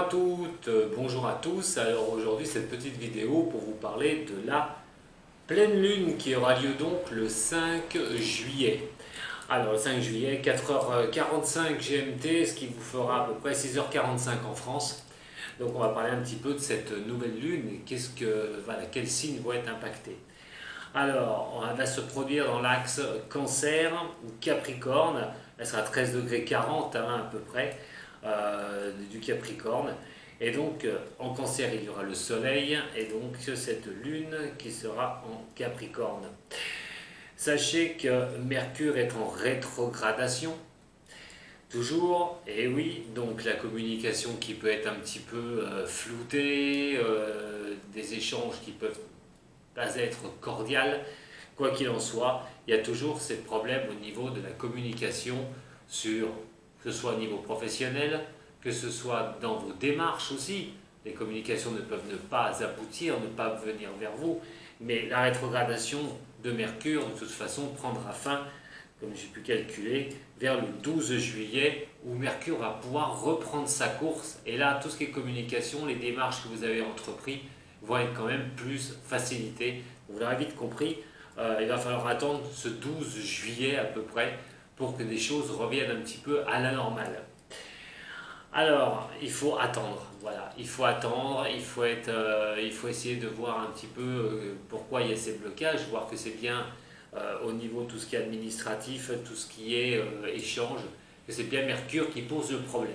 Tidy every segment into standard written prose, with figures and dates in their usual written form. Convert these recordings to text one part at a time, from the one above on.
à toutes, bonjour à tous. Alors aujourd'hui cette petite vidéo pour vous parler de la pleine lune qui aura lieu donc le 5 juillet. Alors le 5 juillet, 4h45 GMT, ce qui vous fera à peu près 6h45 en France. Donc on va parler un petit peu de cette nouvelle lune et quels signes vont être impactés. Alors, elle va se produire dans l'axe Cancer ou Capricorne. Elle sera à 13,40 à peu près du Capricorne. Et donc, en Cancer, il y aura le Soleil et donc cette lune qui sera en Capricorne. Sachez que Mercure est en rétrogradation. Toujours, et oui, donc la communication qui peut être un petit peu floutée, des échanges qui peuvent pas être cordial, quoi qu'il en soit, il y a toujours ces problèmes au niveau de la communication, que ce soit au niveau professionnel, que ce soit dans vos démarches aussi. Les communications ne peuvent ne pas aboutir, ne pas venir vers vous, mais la rétrogradation de Mercure, de toute façon, prendra fin, comme j'ai pu calculer, vers le 12 juillet, où Mercure va pouvoir reprendre sa course, et là, tout ce qui est communication, les démarches que vous avez entreprises, vont être quand même plus facilitées. Vous l'aurez vite compris, il va falloir attendre ce 12 juillet à peu près pour que des choses reviennent un petit peu à la normale. Alors, il faut attendre, voilà, il faut attendre, il faut essayer de voir un petit peu pourquoi il y a ces blocages, voir que c'est bien au niveau de tout ce qui est administratif, tout ce qui est échange, que c'est bien Mercure qui pose le problème.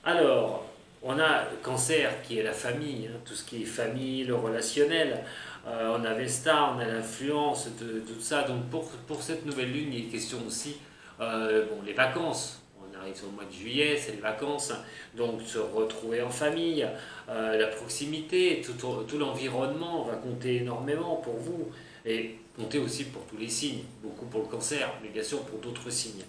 Alors, on a Cancer qui est la famille, tout ce qui est famille, le relationnel. On a Vesta, on a l'influence de tout ça. Donc pour cette nouvelle lune, il est question aussi, les vacances. On arrive au mois de juillet, c'est les vacances. Donc se retrouver en famille, la proximité, tout l'environnement va compter énormément pour vous. Et compter aussi pour tous les signes, beaucoup pour le Cancer, mais bien sûr pour d'autres signes.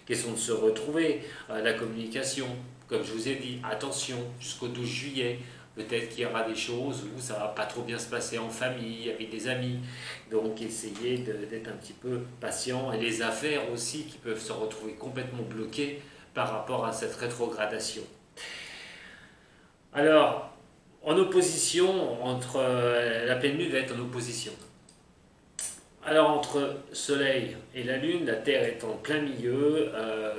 Question de se retrouver, la communication, comme je vous ai dit, attention, jusqu'au 12 juillet, peut-être qu'il y aura des choses où ça ne va pas trop bien se passer en famille, avec des amis, donc essayez d'être un petit peu patient, et les affaires aussi qui peuvent se retrouver complètement bloquées par rapport à cette rétrogradation. Alors, en opposition, la pleine lune va être en opposition. Alors entre Soleil et la Lune, la Terre est en plein milieu,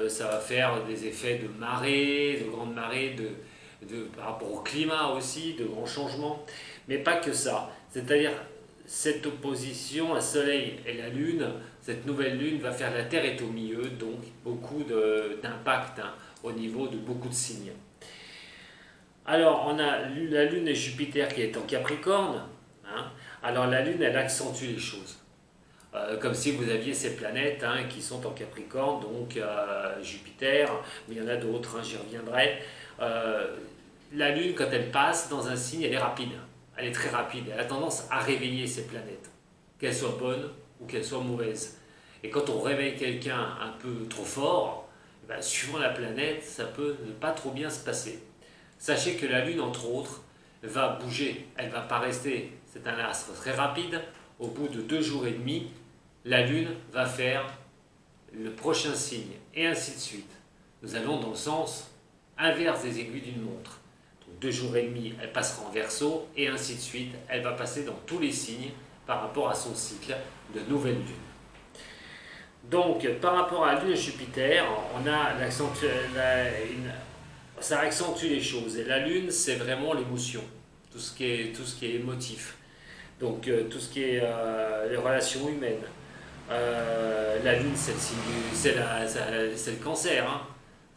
ça va faire des effets de marée, de grandes marées, par rapport au climat aussi, de grands changements, mais pas que ça. C'est-à-dire cette opposition à Soleil et la Lune, cette nouvelle Lune va faire la Terre est au milieu, donc beaucoup d'impact au niveau de beaucoup de signes. Alors on a la Lune et Jupiter qui est en Capricorne, alors la Lune elle accentue les choses. Comme si vous aviez ces planètes qui sont en Capricorne, donc Jupiter, mais il y en a d'autres, j'y reviendrai. La Lune, quand elle passe dans un signe, elle est rapide, elle est très rapide, elle a tendance à réveiller ces planètes, qu'elles soient bonnes ou qu'elles soient mauvaises. Et quand on réveille quelqu'un un peu trop fort, suivant la planète, ça peut ne pas trop bien se passer. Sachez que la Lune, entre autres, va bouger, elle ne va pas rester, c'est un astre très rapide. Au bout de 2 jours et demi, la Lune va faire le prochain signe, et ainsi de suite. Nous allons dans le sens inverse des aiguilles d'une montre. Donc 2 jours et demi, elle passera en Verseau, et ainsi de suite, elle va passer dans tous les signes par rapport à son cycle de nouvelle Lune. Donc, par rapport à la Lune et Jupiter, on a ça accentue les choses. Et la Lune, c'est vraiment l'émotion, tout ce qui est émotif. Donc tout ce qui est les relations humaines. La Lune, c'est le Cancer.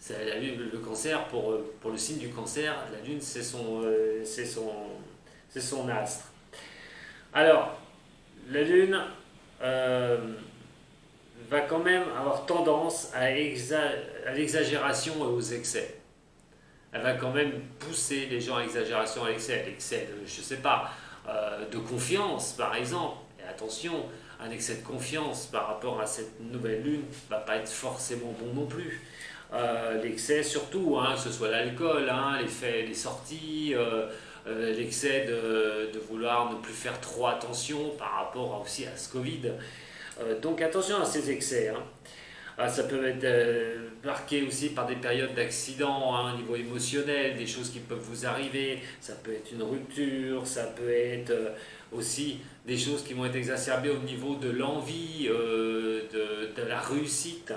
C'est le Cancer, pour le signe du Cancer, la Lune, c'est son astre. Alors, la Lune va quand même avoir tendance à l'exagération et aux excès. Elle va quand même pousser les gens à l'exagération, à l'excès. L'excès, je ne sais pas, de confiance par exemple, et attention, un excès de confiance par rapport à cette nouvelle lune ne va pas être forcément bon non plus. L'excès surtout, que ce soit l'alcool, les sorties, l'excès de vouloir ne plus faire trop attention par rapport aussi à ce Covid. Donc attention à ces excès. Ça peut être marqué aussi par des périodes d'accident au niveau émotionnel, des choses qui peuvent vous arriver. Ça peut être une rupture, ça peut être aussi des choses qui vont être exacerbées au niveau de l'envie, de la réussite,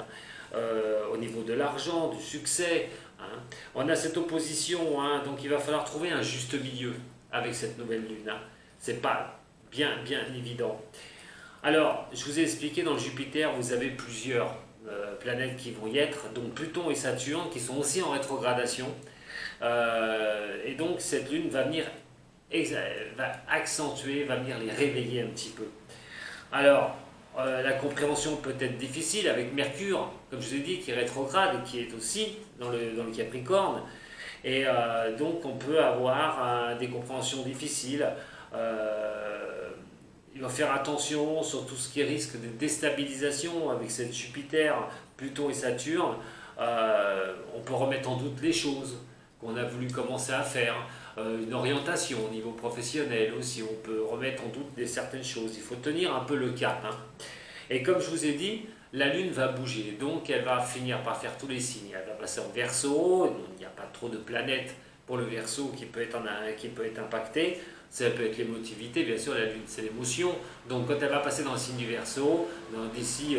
au niveau de l'argent, du succès. Hein. On a cette opposition, hein, donc il va falloir trouver un juste milieu avec cette nouvelle lune. Hein. C'est pas bien évident. Alors, je vous ai expliqué, dans le Jupiter, vous avez plusieurs planètes qui vont y être, donc Pluton et Saturne qui sont aussi en rétrogradation. Et donc cette lune va venir va accentuer, va venir les réveiller un petit peu. Alors, la compréhension peut être difficile avec Mercure, comme je vous ai dit, qui est rétrograde et qui est aussi dans le Capricorne. Et donc on peut avoir des compréhensions difficiles. Il va faire attention sur tout ce qui risque de déstabilisation avec cette Jupiter, Pluton et Saturne. On peut remettre en doute les choses qu'on a voulu commencer à faire. Une orientation au niveau professionnel aussi, on peut remettre en doute certaines choses. Il faut tenir un peu le cap. Hein. Et comme je vous ai dit, la Lune va bouger, donc elle va finir par faire tous les signes. Elle va passer en Verseau, il n'y a pas trop de planètes pour le Verseau qui peut être impacté. Ça peut être l'émotivité, bien sûr, la Lune c'est l'émotion. Donc quand elle va passer dans le signe du Verseau, d'ici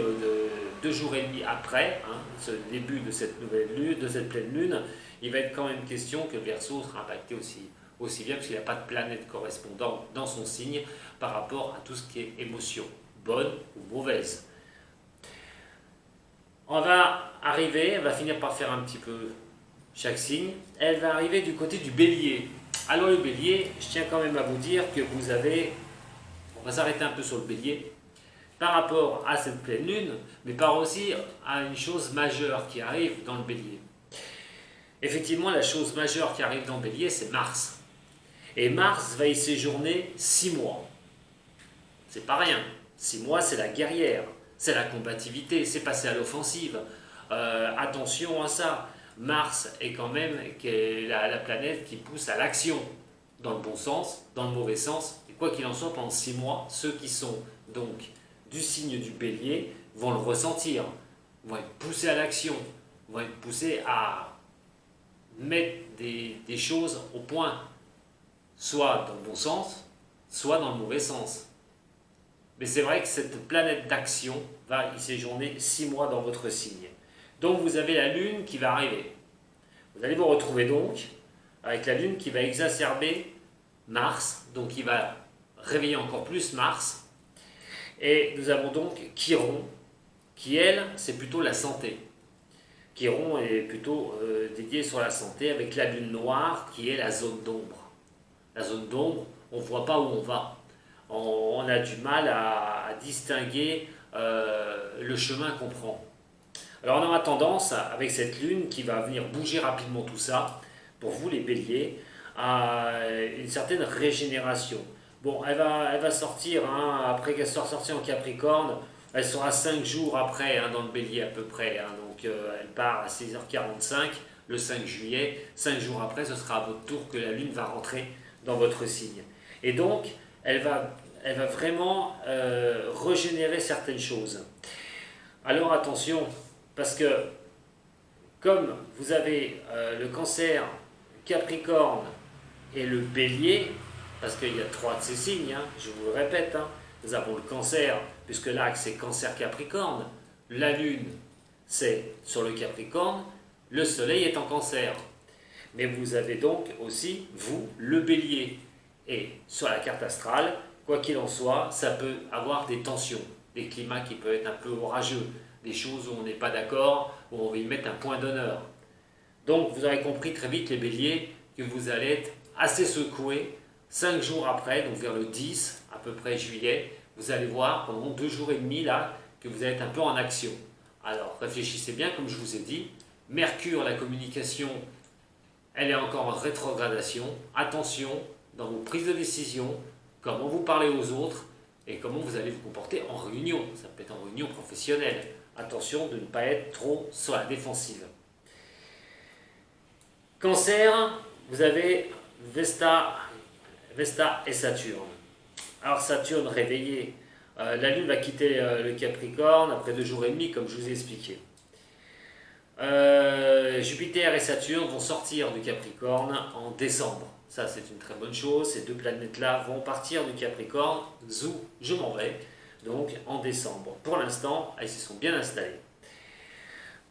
2 jours et demi après, hein, ce début de cette nouvelle lune, de cette pleine lune, il va être quand même question que le Verseau sera impacté aussi bien, parce qu'il n'y a pas de planète correspondante dans son signe par rapport à tout ce qui est émotion, bonne ou mauvaise. On va finir par faire un petit peu chaque signe. Elle va arriver du côté du Bélier. Alors le Bélier, je tiens quand même à vous dire que on va s'arrêter un peu sur le Bélier, par rapport à cette pleine lune, mais par aussi à une chose majeure qui arrive dans le Bélier. Effectivement, la chose majeure qui arrive dans le Bélier, c'est Mars. Et Mars va y séjourner 6 mois. C'est pas rien. 6 mois, c'est la guerrière, c'est la combativité, c'est passer à l'offensive. Attention à ça. Mars est quand même la planète qui pousse à l'action, dans le bon sens, dans le mauvais sens. Et quoi qu'il en soit, pendant 6 mois, ceux qui sont donc du signe du Bélier vont le ressentir, vont être poussés à l'action, vont être poussés à mettre des choses au point, soit dans le bon sens, soit dans le mauvais sens. Mais c'est vrai que cette planète d'action va y séjourner 6 mois dans votre signe. Donc vous avez la Lune qui va arriver. Vous allez vous retrouver donc avec la Lune qui va exacerber Mars, donc qui va réveiller encore plus Mars. Et nous avons donc Chiron, qui elle, c'est plutôt la santé. Chiron est plutôt dédié sur la santé, avec la Lune noire qui est la zone d'ombre. La zone d'ombre, on ne voit pas où on va. On a du mal à distinguer le chemin qu'on prend. Alors on aura tendance, avec cette lune qui va venir bouger rapidement tout ça, pour vous les béliers, à une certaine régénération. Bon, elle va sortir, hein, après qu'elle soit sortie en Capricorne, elle sera 5 jours après, hein, dans le bélier à peu près. Hein, donc elle part à 6h45 le 5 juillet. 5 jours après, ce sera à votre tour que la lune va rentrer dans votre signe. Et donc, elle va vraiment régénérer certaines choses. Alors attention, parce que comme vous avez le Cancer, le Capricorne et le Bélier, parce qu'il y a 3 de ces signes, hein, je vous le répète, hein, nous avons le Cancer, puisque l'axe c'est Cancer-Capricorne, la Lune c'est sur le Capricorne, le Soleil est en Cancer. Mais vous avez donc aussi, vous, le Bélier. Et sur la carte astrale, quoi qu'il en soit, ça peut avoir des tensions, des climats qui peuvent être un peu orageux, des choses où on n'est pas d'accord, où on va y mettre un point d'honneur. Donc vous aurez compris très vite, les béliers, que vous allez être assez secoués 5 jours après, donc vers le 10 à peu près juillet, vous allez voir pendant 2 jours et demi là, que vous allez être un peu en action. Alors réfléchissez bien, comme je vous ai dit, Mercure, la communication, elle est encore en rétrogradation. Attention dans vos prises de décision, comment vous parlez aux autres et comment vous allez vous comporter en réunion. Ça peut être en réunion professionnelle. Attention de ne pas être trop sur la défensive. Cancer, vous avez Vesta et Saturne. Alors Saturne réveillé La Lune va quitter le Capricorne après 2 jours et demi, comme je vous ai expliqué. Jupiter et Saturne vont sortir du Capricorne en décembre. Ça, c'est une très bonne chose. Ces 2 planètes-là vont partir du Capricorne. Zou, je m'en vais. Donc, en décembre. Pour l'instant, elles se sont bien installées.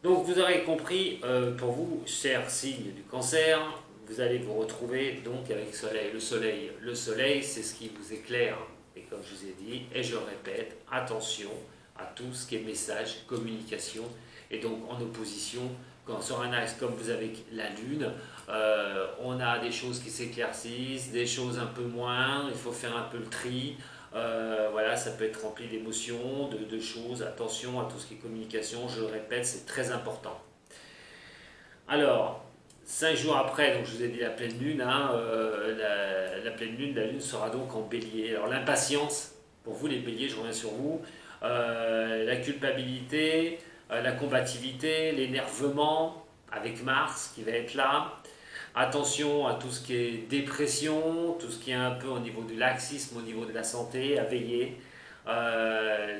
Donc, vous aurez compris, pour vous, chers signes du Cancer, vous allez vous retrouver donc avec le Soleil. Le Soleil, c'est ce qui vous éclaire. Et comme je vous ai dit, et je le répète, attention à tout ce qui est message, communication, et donc en opposition, quand sur un axe comme vous avez la Lune, on a des choses qui s'éclaircissent, des choses un peu moins, il faut faire un peu le tri, voilà, ça peut être rempli d'émotions, de choses, attention à tout ce qui est communication, je le répète, c'est très important. Alors, 5 jours après, donc je vous ai dit la pleine lune, hein, la pleine lune, la lune sera donc en bélier. Alors l'impatience, pour vous les béliers, je reviens sur vous, la culpabilité, la combativité, l'énervement avec Mars qui va être là. Attention à tout ce qui est dépression, tout ce qui est un peu au niveau du laxisme, au niveau de la santé, à veiller.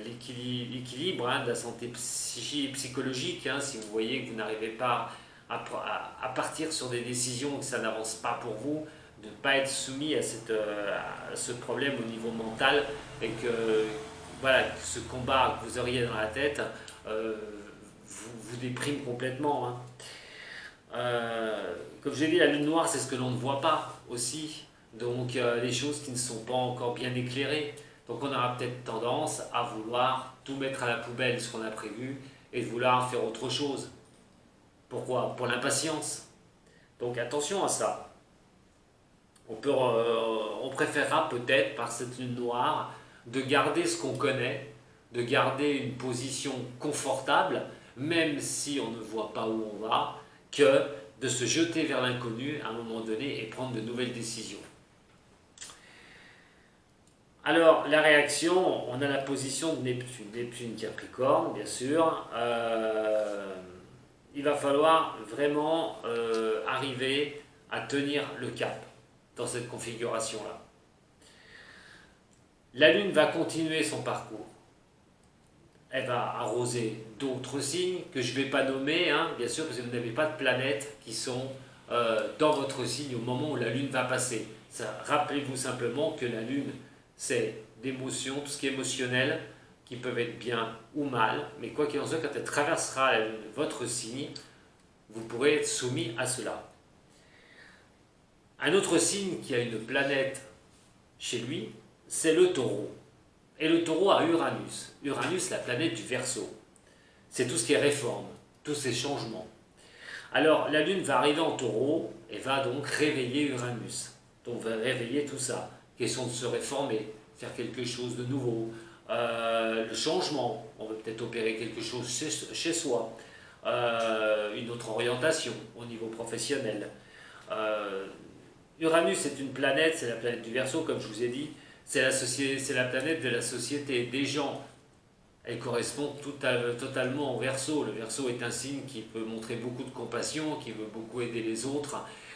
L'équilibre hein, de la santé psychologique, hein, si vous voyez que vous n'arrivez pas à partir sur des décisions, que ça n'avance pas pour vous, de ne pas être soumis à ce problème au niveau mental et que voilà, ce combat que vous auriez dans la tête vous déprime complètement. Hein. Comme je l'ai dit, la lune noire, c'est ce que l'on ne voit pas aussi. Donc, les choses qui ne sont pas encore bien éclairées. Donc, on aura peut-être tendance à vouloir tout mettre à la poubelle, ce qu'on a prévu, et de vouloir faire autre chose. Pourquoi? Pour l'impatience. Donc, attention à ça. On préférera peut-être, par cette lune noire, de garder ce qu'on connaît, de garder une position confortable, même si on ne voit pas où on va, que de se jeter vers l'inconnu à un moment donné et prendre de nouvelles décisions. Alors, la réaction, on a la position de Neptune Capricorne, bien sûr. Il va falloir vraiment arriver à tenir le cap dans cette configuration-là. La Lune va continuer son parcours. Elle va arroser d'autres signes que je ne vais pas nommer, hein, bien sûr, parce que vous n'avez pas de planètes qui sont dans votre signe au moment où la Lune va passer. Rappelez-vous simplement que la Lune, c'est d'émotions, tout ce qui est émotionnel, qui peuvent être bien ou mal, mais quoi qu'il en soit, quand elle traversera la Lune, votre signe, vous pourrez être soumis à cela. Un autre signe qui a une planète chez lui, c'est le Taureau. Et le Taureau a Uranus. Uranus, la planète du Verseau. C'est tout ce qui est réforme, tous ces changements. Alors, la Lune va arriver en Taureau et va donc réveiller Uranus. Donc, va réveiller tout ça. Question de se réformer, faire quelque chose de nouveau. Le changement, on veut peut-être opérer quelque chose chez soi. Une autre orientation au niveau professionnel. Uranus est une planète, c'est la planète du Verseau, comme je vous ai dit. C'est la planète de la société, des gens. Elle correspond totalement au Verseau. Le Verseau est un signe qui peut montrer beaucoup de compassion, qui veut beaucoup aider les autres.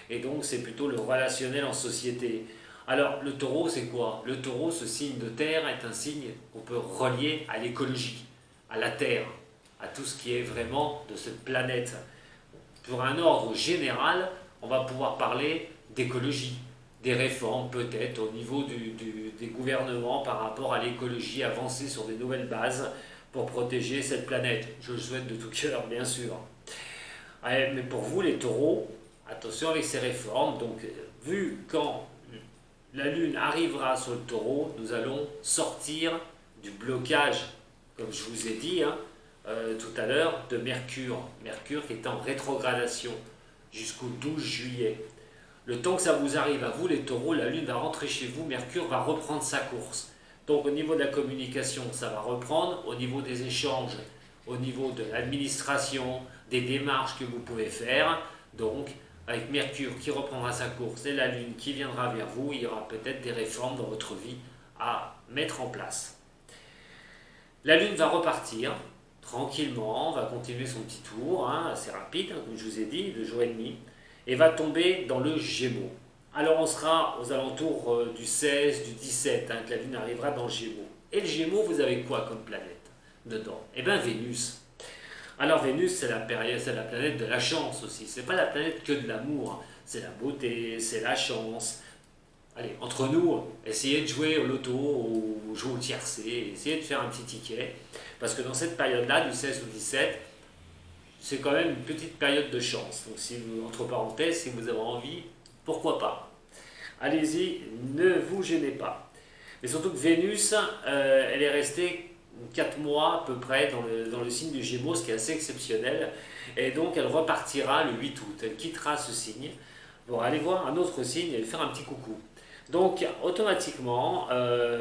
Et donc, c'est plutôt le relationnel en société. Alors, le Taureau, c'est quoi? Le Taureau, ce signe de terre, est un signe qu'on peut relier à l'écologie, à la terre, à tout ce qui est vraiment de cette planète. Pour un ordre général, on va pouvoir parler d'écologie, des réformes peut-être au niveau des gouvernements par rapport à l'écologie, avancer sur des nouvelles bases pour protéger cette planète. Je le souhaite de tout cœur, bien sûr. Mais pour vous, les taureaux, attention avec ces réformes. Donc, vu quand la Lune arrivera sur le taureau, nous allons sortir du blocage, comme je vous ai dit tout à l'heure, de Mercure. Mercure qui est en rétrogradation jusqu'au 12 juillet. Le temps que ça vous arrive à vous, les taureaux, la Lune va rentrer chez vous, Mercure va reprendre sa course. Donc au niveau de la communication, ça va reprendre, au niveau des échanges, au niveau de l'administration, des démarches que vous pouvez faire. Donc avec Mercure qui reprendra sa course et la Lune qui viendra vers vous, il y aura peut-être des réformes dans votre vie à mettre en place. La Lune va repartir tranquillement, va continuer son petit tour, assez rapide, comme je vous ai dit, 2 jours et demi, et va tomber dans le Gémeaux. Alors on sera aux alentours du 16, du 17, que la Lune arrivera dans le Gémeaux. Et le Gémeaux, vous avez quoi comme planète dedans? Eh bien Vénus. Alors Vénus, c'est la planète de la chance aussi. C'est pas la planète que de l'amour. C'est la beauté, c'est la chance. Allez, entre nous, essayez de jouer au loto ou jouer au tiercé, essayez de faire un petit ticket. Parce que dans cette période-là, du 16 au 17, c'est quand même une petite période de chance. Donc, si vous, entre parenthèses, si vous avez envie, pourquoi pas? Allez-y, ne vous gênez pas. Mais surtout que Vénus, elle est restée 4 mois à peu près dans le signe du Gémeaux, ce qui est assez exceptionnel. Et donc, elle repartira le 8 août. Elle quittera ce signe pour aller voir un autre signe et lui faire un petit coucou. Donc, automatiquement,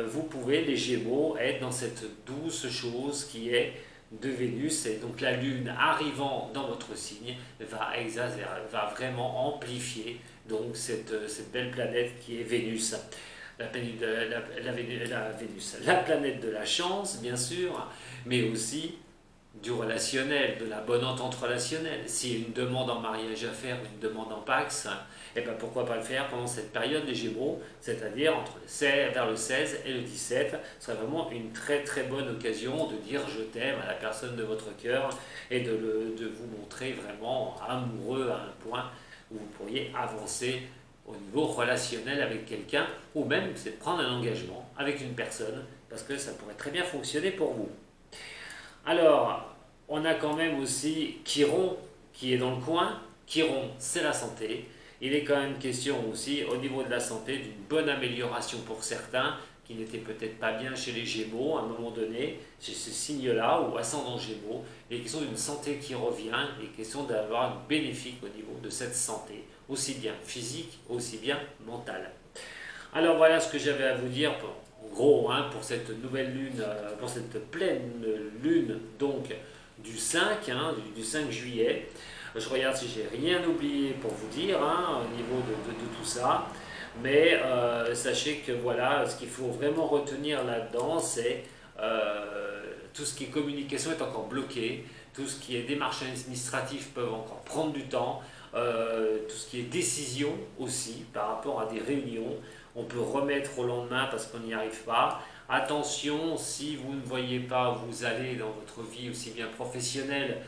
vous pouvez, les Gémeaux, être dans cette douce chose qui est de Vénus, et donc la Lune arrivant dans votre signe va vraiment amplifier donc cette belle planète qui est Vénus. Vénus, la planète de la chance, bien sûr, mais aussi du relationnel, de la bonne entente relationnelle. S'il y a une demande en mariage à faire, une demande en Pax, et ben pourquoi pas le faire pendant cette période des Gémeaux, c'est-à-dire vers le 16 et le 17. Ce serait vraiment une très très bonne occasion de dire je t'aime à la personne de votre cœur et de vous montrer vraiment amoureux à un point où vous pourriez avancer au niveau relationnel avec quelqu'un, ou même c'est de prendre un engagement avec une personne, parce que ça pourrait très bien fonctionner pour vous. Alors, on a quand même aussi Chiron qui est dans le coin. Chiron, c'est la santé. Il est quand même question aussi, au niveau de la santé, d'une bonne amélioration pour certains qui n'étaient peut-être pas bien chez les Gémeaux à un moment donné, chez ce signe-là, ou ascendant Gémeaux. Il est question d'une santé qui revient, il est question d'avoir une bénéfique au niveau de cette santé, aussi bien physique, aussi bien mentale. Alors voilà ce que j'avais à vous dire, en gros, pour cette nouvelle lune, pour cette pleine lune, donc du 5, du 5 juillet. Je regarde si j'ai rien oublié pour vous dire au niveau de tout ça. Mais sachez que voilà, ce qu'il faut vraiment retenir là-dedans, c'est tout ce qui est communication est encore bloqué, tout ce qui est démarches administratives peuvent encore prendre du temps, tout ce qui est décision aussi par rapport à des réunions, on peut remettre au lendemain parce qu'on n'y arrive pas. Attention, si vous ne voyez pas où vous allez dans votre vie aussi bien professionnelle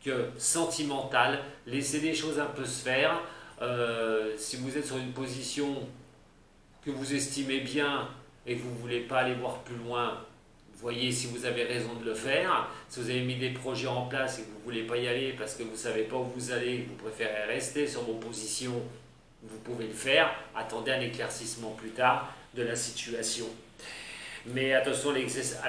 que sentimentale, laissez les choses un peu se faire. Si vous êtes sur une position que vous estimez bien et que vous ne voulez pas aller voir plus loin, voyez si vous avez raison de le faire. Si vous avez mis des projets en place et que vous ne voulez pas y aller parce que vous ne savez pas où vous allez, que vous préférez rester sur vos positions, vous pouvez le faire. Attendez un éclaircissement plus tard de la situation. Mais attention à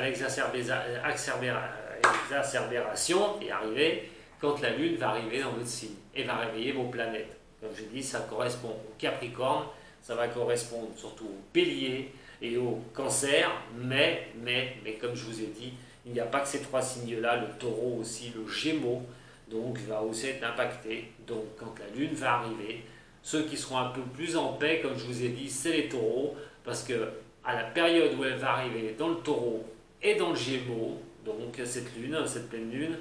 l'exacerbération est arrivée quand la Lune va arriver dans votre signe et va réveiller vos planètes. Comme je dis, ça correspond au Capricorne, ça va correspondre surtout au Bélier et au Cancer, mais comme je vous ai dit, il n'y a pas que ces trois signes-là, le Taureau aussi, le Gémeaux, donc va aussi être impacté. Donc quand la Lune va arriver, ceux qui seront un peu plus en paix, comme je vous ai dit, c'est les Taureaux, parce que à la période où elle va arriver dans le Taureau et dans le Gémeaux, donc cette lune, cette pleine lune,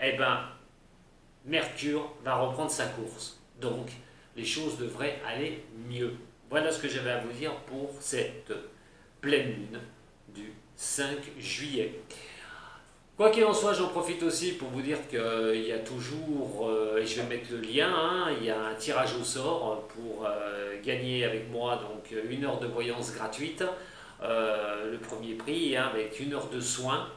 eh ben, Mercure va reprendre sa course. Donc, les choses devraient aller mieux. Voilà ce que j'avais à vous dire pour cette pleine lune du 5 juillet. Quoi qu'il en soit, j'en profite aussi pour vous dire qu'il y a toujours, et je vais mettre le lien, il y a un tirage au sort pour gagner avec moi donc une heure de voyance gratuite. Le premier prix avec une heure de soins,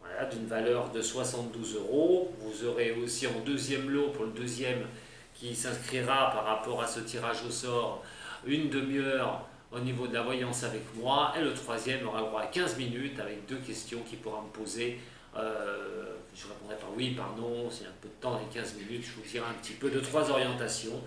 voilà, d'une valeur de 72 euros. Vous aurez aussi en deuxième lot, pour le deuxième qui s'inscrira par rapport à ce tirage au sort, une demi-heure au niveau de la voyance avec moi. Et le troisième aura droit à 15 minutes avec 2 questions qu'il pourra me poser. Je répondrai par oui, par non, s'il y a un peu de temps dans les 15 minutes, je vous dirai un petit peu de 3 orientations.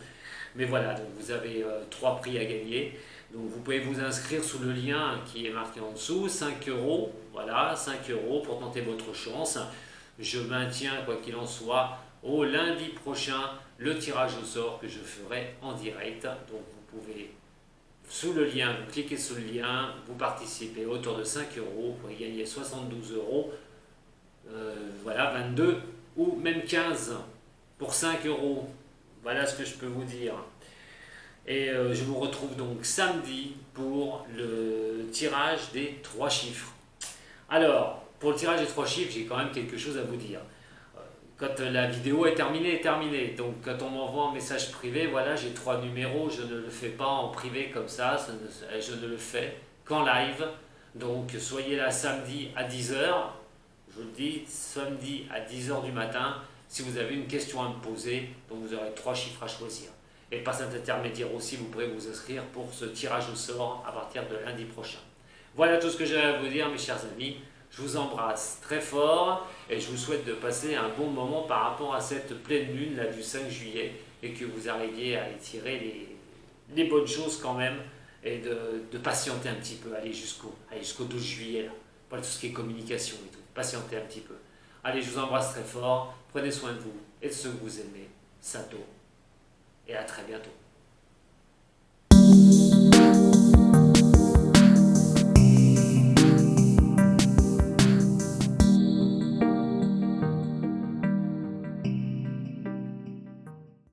Mais voilà, donc vous avez 3 prix à gagner. Donc vous pouvez vous inscrire sous le lien qui est marqué en dessous, 5 euros, voilà, 5 euros pour tenter votre chance. Je maintiens, quoi qu'il en soit, au lundi prochain, le tirage au sort que je ferai en direct. Donc vous pouvez, sous le lien, vous cliquez sur le lien, vous participez à hauteur de 5 euros, vous pouvez gagner 72 euros. Voilà, 22 ou même 15 pour 5 euros. Voilà ce que je peux vous dire. Et je vous retrouve donc samedi pour le tirage des 3 chiffres. Alors, pour le tirage des 3 chiffres, j'ai quand même quelque chose à vous dire. Quand la vidéo est terminée, est terminée. Donc quand on m'envoie un message privé, voilà, j'ai 3 numéros, je ne le fais pas en privé comme ça, je ne le fais qu'en live. Donc soyez là samedi à 10 heures. Je vous le dis, samedi à 10 heures du matin, si vous avez une question à me poser, donc vous aurez 3 chiffres à choisir. Et par cet intermédiaire aussi, vous pourrez vous inscrire pour ce tirage au sort à partir de lundi prochain. Voilà tout ce que j'avais à vous dire, mes chers amis. Je vous embrasse très fort et je vous souhaite de passer un bon moment par rapport à cette pleine lune là, du 5 juillet et que vous arriviez à y tirer les bonnes choses quand même et de patienter un petit peu, aller jusqu'au 12 juillet, là. Pas tout ce qui est communication et tout, patienter un petit peu. Allez, je vous embrasse très fort, prenez soin de vous et de ceux que vous aimez. Sato et à très bientôt.